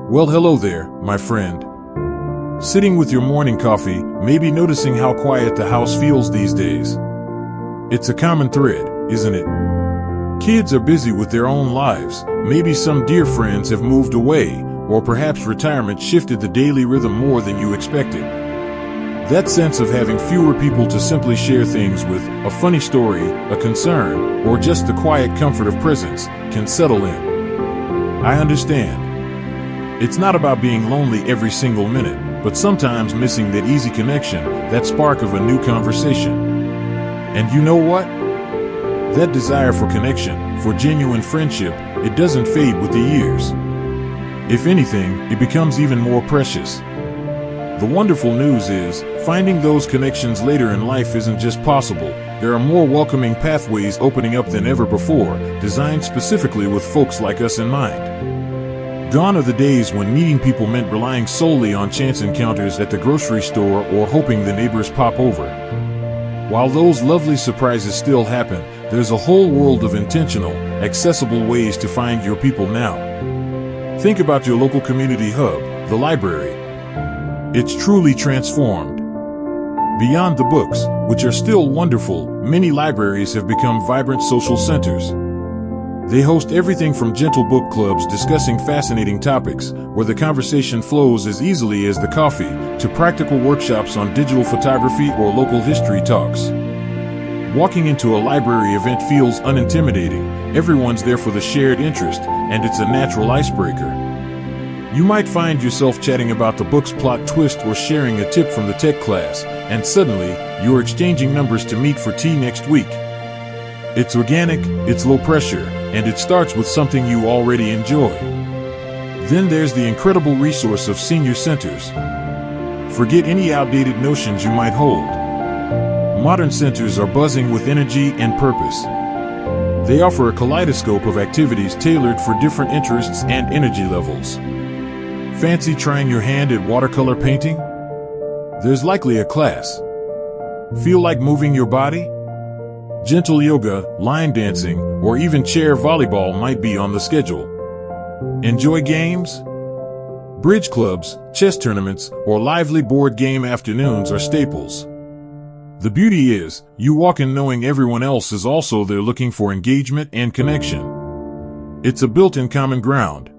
Well, hello there, my friend. Sitting with your morning coffee, maybe noticing how quiet the house feels these days. It's a common thread, isn't it? Kids are busy with their own lives, maybe some dear friends have moved away, or perhaps retirement shifted the daily rhythm more than you expected. That sense of having fewer people to simply share things with, a funny story, a concern, or just the quiet comfort of presence, can settle in. I understand. It's not about being lonely every single minute, but sometimes missing that easy connection, that spark of a new conversation. And you know what? That desire for connection, for genuine friendship, it doesn't fade with the years. If anything, it becomes even more precious. The wonderful news is, finding those connections later in life isn't just possible. There are more welcoming pathways opening up than ever before, designed specifically with folks like us in mind. Gone are the days when meeting people meant relying solely on chance encounters at the grocery store or hoping the neighbors pop over. While those lovely surprises still happen, there's a whole world of intentional, accessible ways to find your people now. Think about your local community hub, the library. It's truly transformed. Beyond the books, which are still wonderful, many libraries have become vibrant social centers. They host everything from gentle book clubs discussing fascinating topics, where the conversation flows as easily as the coffee, to practical workshops on digital photography or local history talks. Walking into a library event feels unintimidating. Everyone's there for the shared interest, and it's a natural icebreaker. You might find yourself chatting about the book's plot twist or sharing a tip from the tech class, and suddenly, you're exchanging numbers to meet for tea next week. It's organic, it's low pressure, and it starts with something you already enjoy. Then there's the incredible resource of senior centers. Forget any outdated notions you might hold. Modern centers are buzzing with energy and purpose. They offer a kaleidoscope of activities tailored for different interests and energy levels. Fancy trying your hand at watercolor painting? There's likely a class. Feel like moving your body? Gentle yoga, line dancing, or even chair volleyball might be on the schedule. Enjoy games? Bridge clubs, chess tournaments, or lively board game afternoons are staples. The beauty is, you walk in knowing everyone else is also there looking for engagement and connection. It's a built-in common ground.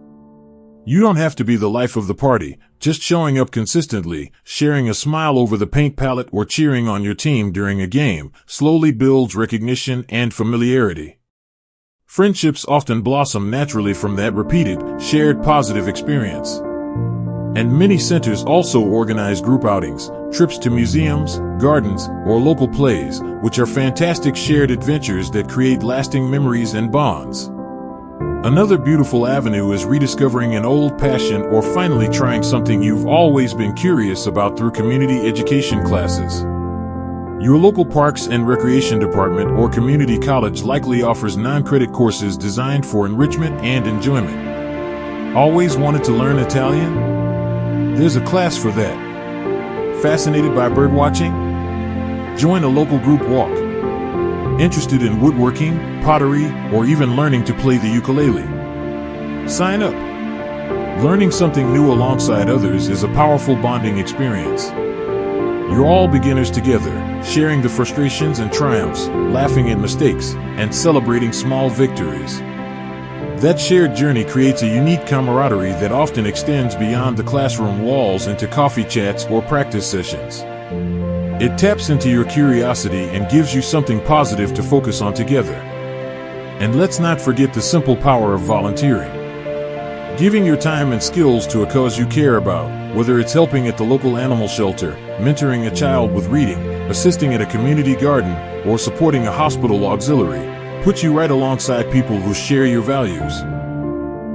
You don't have to be the life of the party, just showing up consistently, sharing a smile over the paint palette or cheering on your team during a game, slowly builds recognition and familiarity. Friendships often blossom naturally from that repeated, shared positive experience. And many centers also organize group outings, trips to museums, gardens, or local plays, which are fantastic shared adventures that create lasting memories and bonds. Another beautiful avenue is rediscovering an old passion or finally trying something you've always been curious about through community education classes. Your local Parks and Recreation Department or community college likely offers non-credit courses designed for enrichment and enjoyment. Always wanted to learn Italian? There's a class for that. Fascinated by birdwatching? Join a local group walk. Interested in woodworking, pottery, or even learning to play the ukulele? Sign up. Learning something new alongside others is a powerful bonding experience. You're all beginners together, sharing the frustrations and triumphs, laughing at mistakes, and celebrating small victories. That shared journey creates a unique camaraderie that often extends beyond the classroom walls into coffee chats or practice sessions. It taps into your curiosity and gives you something positive to focus on together. And let's not forget the simple power of volunteering. Giving your time and skills to a cause you care about, whether it's helping at the local animal shelter, mentoring a child with reading, assisting at a community garden, or supporting a hospital auxiliary, puts you right alongside people who share your values.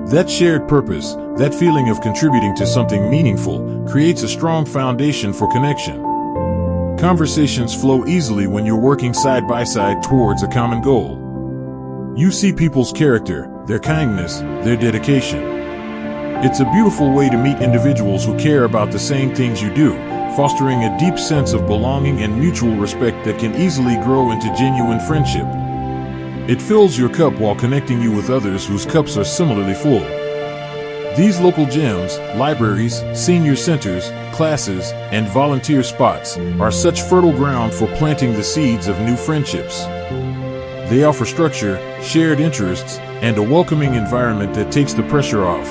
That shared purpose, that feeling of contributing to something meaningful, creates a strong foundation for connection. Conversations flow easily when you're working side by side towards a common goal. You see people's character, their kindness, their dedication. It's a beautiful way to meet individuals who care about the same things you do, fostering a deep sense of belonging and mutual respect that can easily grow into genuine friendship. It fills your cup while connecting you with others whose cups are similarly full. These local gyms, libraries, senior centers, classes, and volunteer spots are such fertile ground for planting the seeds of new friendships. They offer structure, shared interests, and a welcoming environment that takes the pressure off.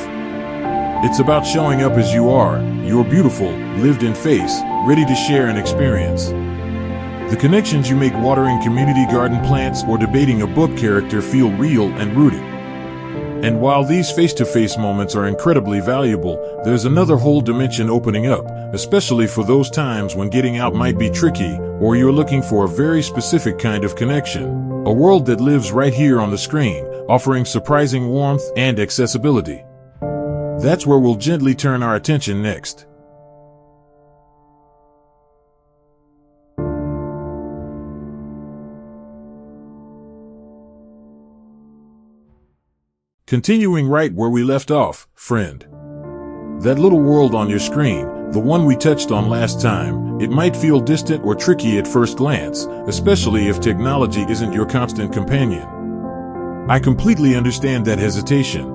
It's about showing up as you are, your beautiful, lived-in face, ready to share an experience. The connections you make watering community garden plants or debating a book character feel real and rooted. And while these face-to-face moments are incredibly valuable, there's another whole dimension opening up, especially for those times when getting out might be tricky, or you're looking for a very specific kind of connection. A world that lives right here on the screen, offering surprising warmth and accessibility. That's where we'll gently turn our attention next. Continuing right where we left off, friend. That little world on your screen, the one we touched on last time, it might feel distant or tricky at first glance, especially if technology isn't your constant companion. I completely understand that hesitation.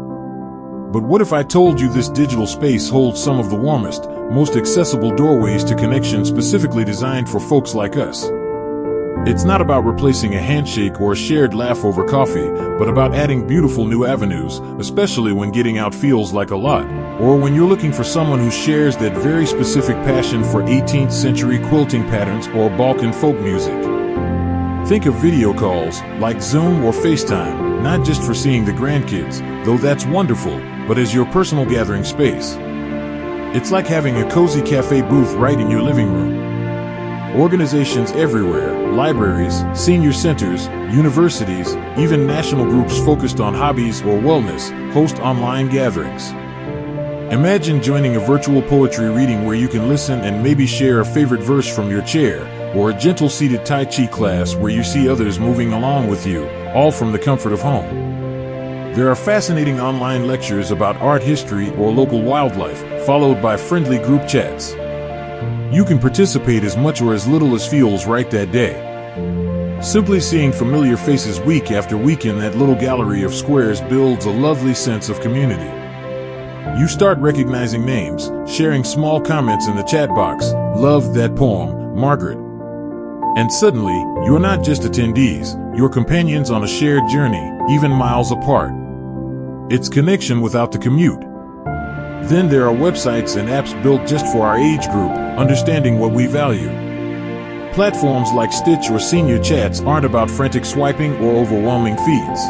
But what if I told you this digital space holds some of the warmest, most accessible doorways to connection specifically designed for folks like us? It's not about replacing a handshake or a shared laugh over coffee, but about adding beautiful new avenues, especially when getting out feels like a lot, or when you're looking for someone who shares that very specific passion for 18th century quilting patterns or Balkan folk music. Think of video calls, like Zoom or FaceTime, not just for seeing the grandkids, though that's wonderful, but as your personal gathering space. It's like having a cozy cafe booth right in your living room. Organizations everywhere, libraries, senior centers, universities, even national groups focused on hobbies or wellness, host online gatherings. Imagine joining a virtual poetry reading where you can listen and maybe share a favorite verse from your chair, or a gentle seated Tai Chi class where you see others moving along with you, all from the comfort of home. There are fascinating online lectures about art history or local wildlife, followed by friendly group chats. You can participate as much or as little as feels right that day. Simply seeing familiar faces week after week in that little gallery of squares builds a lovely sense of community. You start recognizing names, sharing small comments in the chat box, "Loved that poem, Margaret." And suddenly, you're not just attendees, you're companions on a shared journey, even miles apart. It's connection without the commute. Then there are websites and apps built just for our age group, understanding what we value. Platforms like Stitch or Senior Chats aren't about frantic swiping or overwhelming feeds.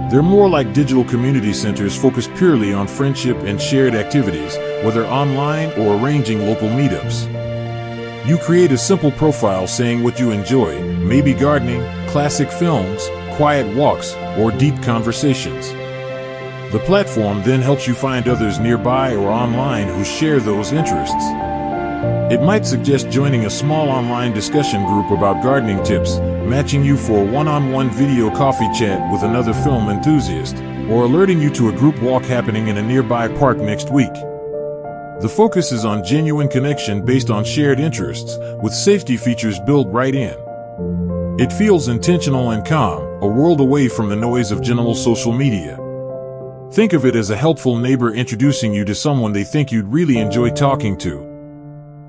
They're more like digital community centers focused purely on friendship and shared activities, whether online or arranging local meetups. You create a simple profile saying what you enjoy, maybe gardening, classic films, quiet walks, or deep conversations. The platform then helps you find others nearby or online who share those interests. It might suggest joining a small online discussion group about gardening tips, matching you for a one-on-one video coffee chat with another film enthusiast, or alerting you to a group walk happening in a nearby park next week. The focus is on genuine connection based on shared interests, with safety features built right in. It feels intentional and calm, a world away from the noise of general social media. Think of it as a helpful neighbor introducing you to someone they think you'd really enjoy talking to.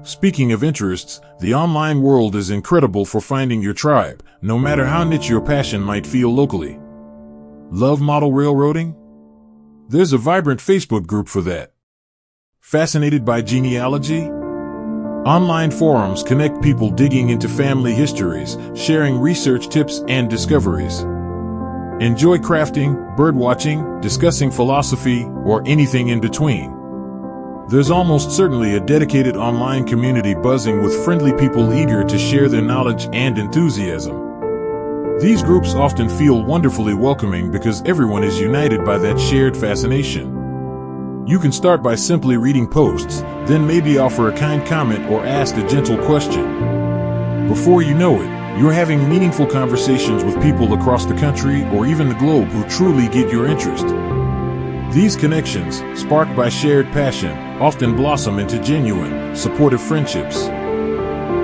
Speaking of interests, the online world is incredible for finding your tribe, no matter how niche your passion might feel locally. Love model railroading? There's a vibrant Facebook group for that. Fascinated by genealogy? Online forums connect people digging into family histories, sharing research tips and discoveries. Enjoy crafting, birdwatching, discussing philosophy, or anything in between. There's almost certainly a dedicated online community buzzing with friendly people eager to share their knowledge and enthusiasm. These groups often feel wonderfully welcoming because everyone is united by that shared fascination. You can start by simply reading posts, then maybe offer a kind comment or ask a gentle question. Before you know it, you're having meaningful conversations with people across the country or even the globe who truly get your interest. These connections, sparked by shared passion, often blossom into genuine, supportive friendships.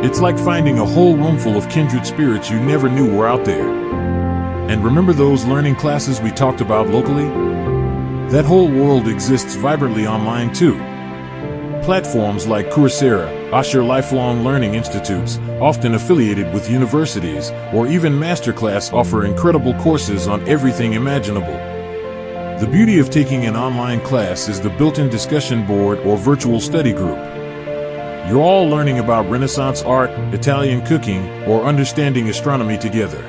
It's like finding a whole room full of kindred spirits you never knew were out there. And remember those learning classes we talked about locally? That whole world exists vibrantly online too. Platforms like Coursera, Osher lifelong learning institutes, often affiliated with universities, or even Masterclass offer incredible courses on everything imaginable. The beauty of taking an online class is the built-in discussion board or virtual study group. You're all learning about Renaissance art, Italian cooking, or understanding astronomy together.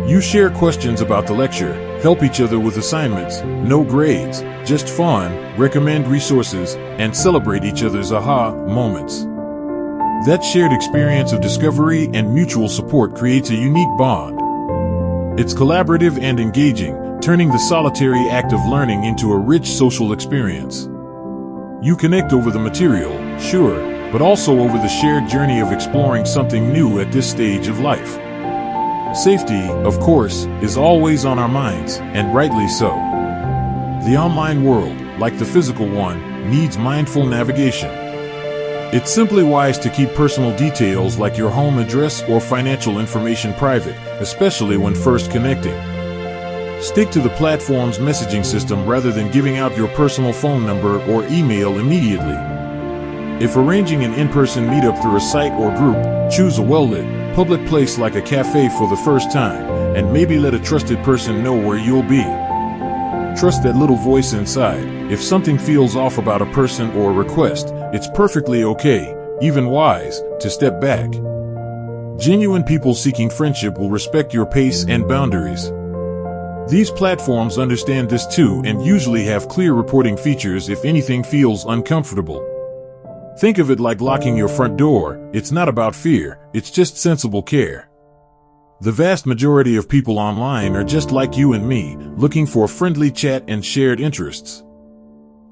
You share questions about the lecture, help each other with assignments, no grades, just fun, recommend resources, and celebrate each other's aha moments. That shared experience of discovery and mutual support creates a unique bond. It's collaborative and engaging, turning the solitary act of learning into a rich social experience. You connect over the material, sure, but also over the shared journey of exploring something new at this stage of life. Safety, of course, is always on our minds, and rightly so. The online world, like the physical one, needs mindful navigation. It's simply wise to keep personal details like your home address or financial information private, especially when first connecting. Stick to the platform's messaging system rather than giving out your personal phone number or email immediately. If arranging an in-person meetup through a site or group, choose a well-lit, public place like a cafe for the first time, and maybe let a trusted person know where you'll be. Trust that little voice inside. If something feels off about a person or a request, it's perfectly okay, even wise, to step back. Genuine people seeking friendship will respect your pace and boundaries. These platforms understand this too and usually have clear reporting features if anything feels uncomfortable. Think of it like locking your front door. It's not about fear, it's just sensible care. The vast majority of people online are just like you and me, looking for friendly chat and shared interests.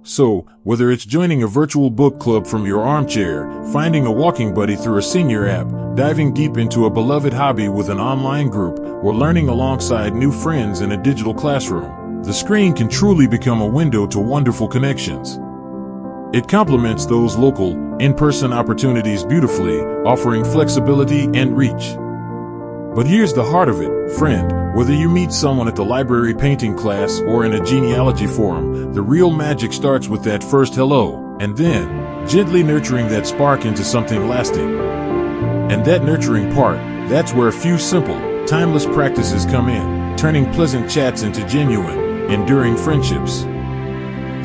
So, whether it's joining a virtual book club from your armchair, finding a walking buddy through a senior app, diving deep into a beloved hobby with an online group, or learning alongside new friends in a digital classroom, the screen can truly become a window to wonderful connections. It complements those local, in-person opportunities beautifully, offering flexibility and reach. But here's the heart of it, friend. Whether you meet someone at the library painting class or in a genealogy forum, the real magic starts with that first hello, and then, gently nurturing that spark into something lasting. And that nurturing part, that's where a few simple, timeless practices come in, turning pleasant chats into genuine, enduring friendships.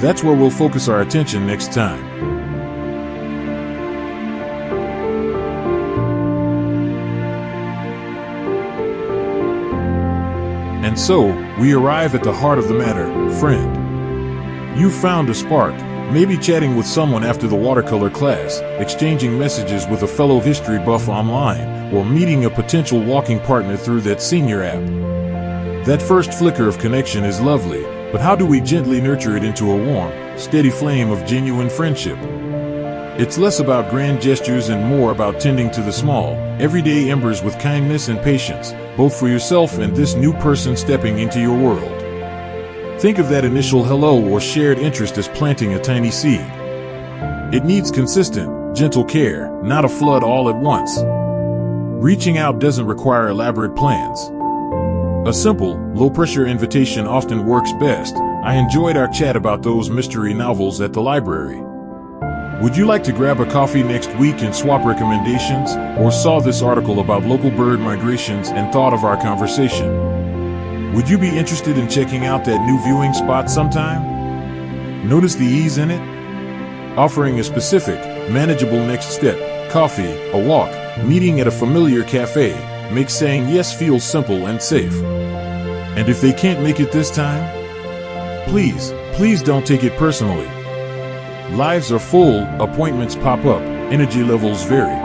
That's where we'll focus our attention next time. And so, we arrive at the heart of the matter, friend. You found a spark, maybe chatting with someone after the watercolor class, exchanging messages with a fellow history buff online, or meeting a potential walking partner through that senior app. That first flicker of connection is lovely, but how do we gently nurture it into a warm, steady flame of genuine friendship? It's less about grand gestures and more about tending to the small, everyday embers with kindness and patience, both for yourself and this new person stepping into your world. Think of that initial hello or shared interest as planting a tiny seed. It needs consistent, gentle care, not a flood all at once. Reaching out doesn't require elaborate plans. A simple, low-pressure invitation often works best. I enjoyed our chat about those mystery novels at the library. Would you like to grab a coffee next week and swap recommendations, or saw this article about local bird migrations and thought of our conversation? Would you be interested in checking out that new viewing spot sometime? Notice the ease in it? Offering a specific, manageable next step, coffee, a walk, meeting at a familiar cafe, makes saying yes feel simple and safe. And if they can't make it this time, please don't take it personally. Lives are full, appointments pop up, energy levels vary.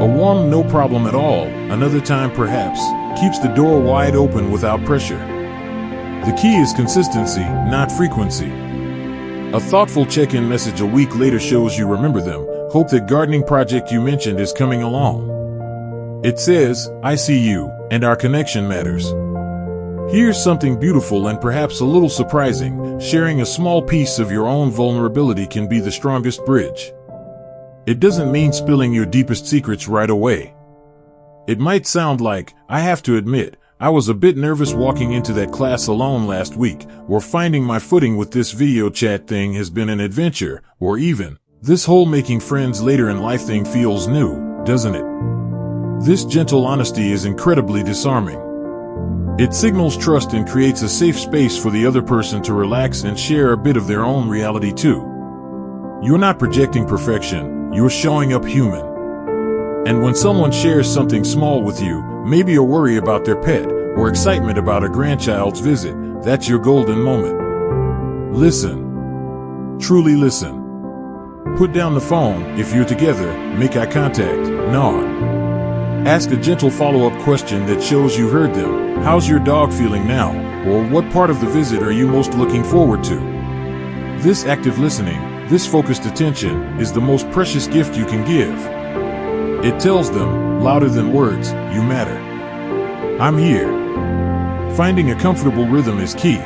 A warm no problem at all, another time perhaps, keeps the door wide open without pressure. The key is consistency, not frequency. A thoughtful check-in message a week later shows you remember them. Hope that gardening project you mentioned is coming along. It says, I see you, and our connection matters. Here's something beautiful and perhaps a little surprising. Sharing a small piece of your own vulnerability can be the strongest bridge. It doesn't mean spilling your deepest secrets right away. It might sound like, I have to admit, I was a bit nervous walking into that class alone last week, or finding my footing with this video chat thing has been an adventure, or even, this whole making friends later in life thing feels new, doesn't it? This gentle honesty is incredibly disarming. It signals trust and creates a safe space for the other person to relax and share a bit of their own reality too. You're not projecting perfection, you're showing up human. And when someone shares something small with you, maybe a worry about their pet, or excitement about a grandchild's visit, that's your golden moment. Listen. Truly listen. Put down the phone, if you're together, make eye contact, nod. Ask a gentle follow-up question that shows you heard them. How's your dog feeling now? Or what part of the visit are you most looking forward to? This active listening, this focused attention, is the most precious gift you can give. It tells them, louder than words, you matter. I'm here. Finding a comfortable rhythm is key.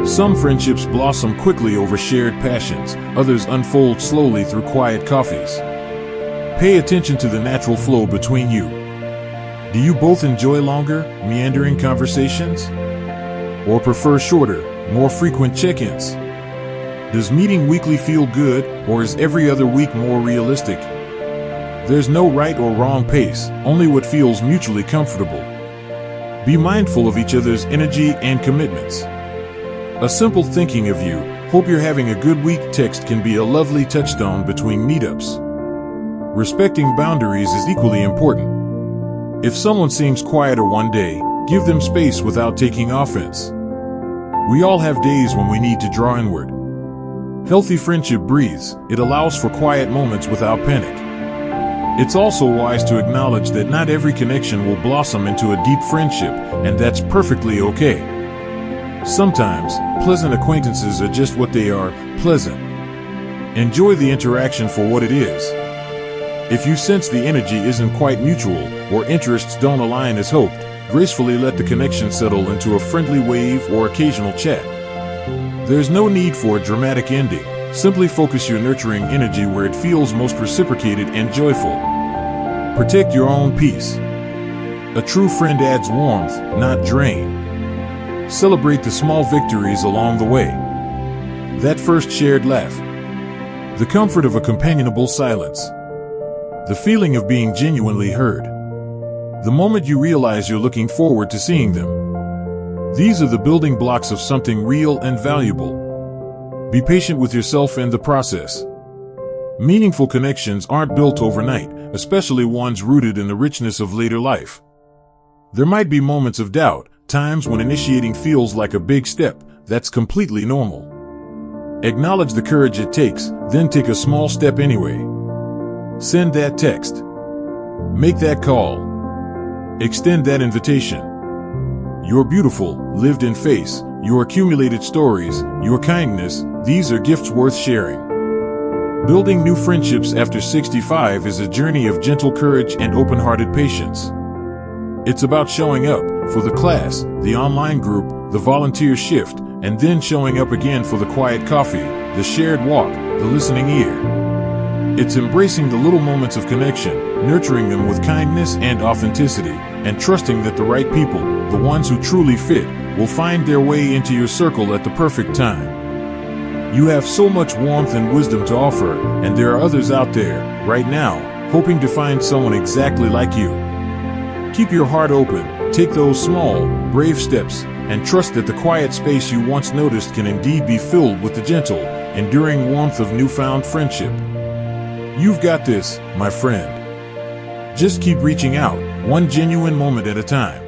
Some friendships blossom quickly over shared passions, others unfold slowly through quiet coffees. Pay attention to the natural flow between you. Do you both enjoy longer, meandering conversations? Or prefer shorter, more frequent check-ins? Does meeting weekly feel good, or is every other week more realistic? There's no right or wrong pace, only what feels mutually comfortable. Be mindful of each other's energy and commitments. A simple thinking of you, hope you're having a good week text can be a lovely touchstone between meetups. Respecting boundaries is equally important. If someone seems quieter one day, give them space without taking offense. We all have days when we need to draw inward. Healthy friendship breathes, it allows for quiet moments without panic. It's also wise to acknowledge that not every connection will blossom into a deep friendship, and that's perfectly okay. Sometimes, pleasant acquaintances are just what they are, pleasant. Enjoy the interaction for what it is. If you sense the energy isn't quite mutual, or interests don't align as hoped, gracefully let the connection settle into a friendly wave or occasional chat. There's no need for a dramatic ending. Simply focus your nurturing energy where it feels most reciprocated and joyful. Protect your own peace. A true friend adds warmth, not drain. Celebrate the small victories along the way. That first shared laugh. The comfort of a companionable silence. The feeling of being genuinely heard. The moment you realize you're looking forward to seeing them. These are the building blocks of something real and valuable. Be patient with yourself and the process. Meaningful connections aren't built overnight, especially ones rooted in the richness of later life. There might be moments of doubt, times when initiating feels like a big step. That's completely normal. Acknowledge the courage it takes, then take a small step anyway. Send that text. Make that call. Extend that invitation. Your beautiful, lived-in face, your accumulated stories, your kindness, these are gifts worth sharing. Building new friendships after 65 is a journey of gentle courage and open-hearted patience. It's about showing up for the class, the online group, the volunteer shift, and then showing up again for the quiet coffee, the shared walk, the listening ear. It's embracing the little moments of connection, nurturing them with kindness and authenticity, and trusting that the right people, the ones who truly fit, will find their way into your circle at the perfect time. You have so much warmth and wisdom to offer, and there are others out there, right now, hoping to find someone exactly like you. Keep your heart open, take those small, brave steps, and trust that the quiet space you once noticed can indeed be filled with the gentle, enduring warmth of newfound friendship. You've got this, my friend. Just keep reaching out, one genuine moment at a time.